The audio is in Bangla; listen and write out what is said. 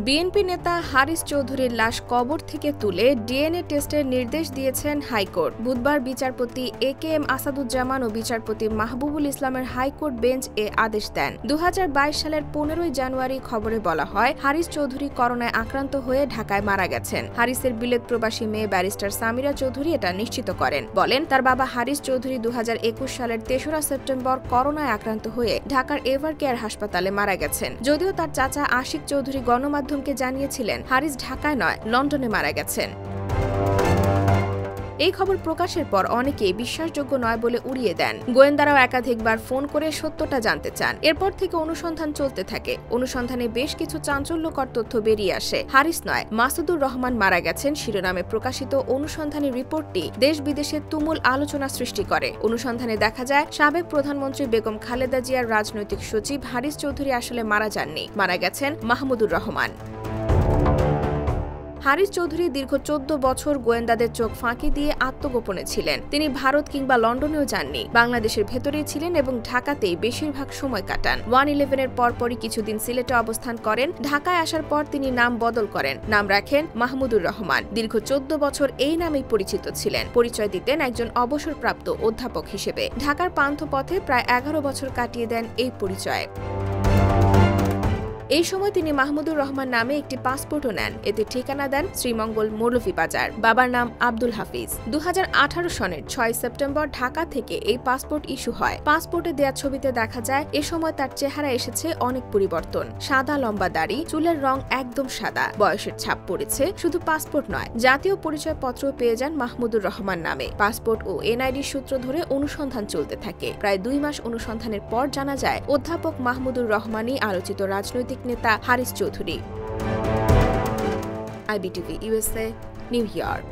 বিএনপি নেতা হারিস চৌধুরীর লাশ কবর থেকে তুলে ডিএনএ টেস্টের নির্দেশ দিয়েছেন হাইকোর্ট। বুধবার বিচারপতি একেএম আসাদুজ্জামান ও বিচারপতি মাহবুবুল ইসলামের হাইকোর্ট বেঞ্চ এ আদেশ দেন। ২০২২ সালের ১৫ই জানুয়ারি খবরে বলা হয়, হারিস চৌধুরী করোনায় আক্রান্ত হয়ে ঢাকায় মারা গেছেন। হারিসের বিলেত প্রবাসী মেয়ে ব্যারিস্টার সামিরা চৌধুরী এটা নিশ্চিত করেন। বলেন, তার বাবা হারিস চৌধুরী ২০২১ সালের ৩রা সেপ্টেম্বর করোনায় আক্রান্ত হয়ে ঢাকার এভার কেয়ার হাসপাতালে মারা গেছেন। যদিও তার চাচা আশিক চৌধুরী গণমাধ্যমকে জানিয়েছিলেন হারিস ঢাকায় নয়, লন্ডনে মারা গেছেন। এই খবর প্রকাশের পর অনেকেই বিশ্বাসযোগ্য নয় বলে উড়িয়ে দেন। গোয়েন্দারাও একাধিকবার ফোন করে সত্যটা জানতে চান। এরপর থেকে অনুসন্ধান চলতে থাকে। অনুসন্ধানে বেশ কিছু চাঞ্চল্যকর তথ্য বেরিয়ে আসে। হারিস নয়, মাসুদুর রহমান মারা গেছেন শিরোনামে প্রকাশিত অনুসন্ধানী রিপোর্টটি দেশ বিদেশে তুমুল আলোচনা সৃষ্টি করে। অনুসন্ধানে দেখা যায়, সাবেক প্রধানমন্ত্রী বেগম খালেদা জিয়ার রাজনৈতিক সচিব হারিস চৌধুরী আসলে মারা যাননি, মারা গেছেন মাহমুদুর রহমান। হারিস চৌধুরী দীর্ঘ ১৪ বছর গোয়েন্দাদের চোখ ফাঁকি দিয়ে আত্মগোপনে ছিলেন। তিনি ভারত কিংবা লন্ডনেও যাননি, বাংলাদেশের ভেতরেই ছিলেন এবং ঢাকাতেই বেশিরভাগ সময় কাটান। 1/11-এর পরপরই কিছুদিন সিলেটে অবস্থান করেন। ঢাকায় আসার পর তিনি নাম বদল করেন, নাম রাখেন মাহমুদুর রহমান। দীর্ঘ ১৪ বছর এই নামেই পরিচিত ছিলেন। পরিচয় দিতেন একজন অবসরপ্রাপ্ত অধ্যাপক হিসেবে। ঢাকার পান্থপথে প্রায় ১১ বছর কাটিয়ে দেন এই পরিচয়ে। এই সময় তিনি মাহমুদুর রহমান নামে একটি পাসপোর্টও নেন। এতে ঠিকানা দেন শ্রীমঙ্গল মৌলভীবাজার। বাবার নাম আব্দুল হাফিজ। ২০১৮ সনের ৬ সেপ্টেম্বর ঢাকা থেকে এই পাসপোর্ট ইস্যু হয়। পাসপোর্টে দেয়া ছবিতে দেখা যায়, এ সময় তার চেহারা এসেছে অনেক পরিবর্তন। সাদা লম্বা দাড়ি, চুলের রং একদম সাদা। বয়সের ছাপ পড়েছে। শুধু পাসপোর্ট নয়, জাতীয় পরিচয়পত্র পেয়ে যান মাহমুদুর রহমান নামে। পাসপোর্ট ও এনআইডির সূত্র ধরে অনুসন্ধান চলতে থাকে। প্রায় ২ মাস অনুসন্ধানের পর জানা যায়, অধ্যাপক মাহমুদুর রহমানই আলোচিত রাজনৈতিক নেতা Haris Chowdhury. IBTV USA, New York.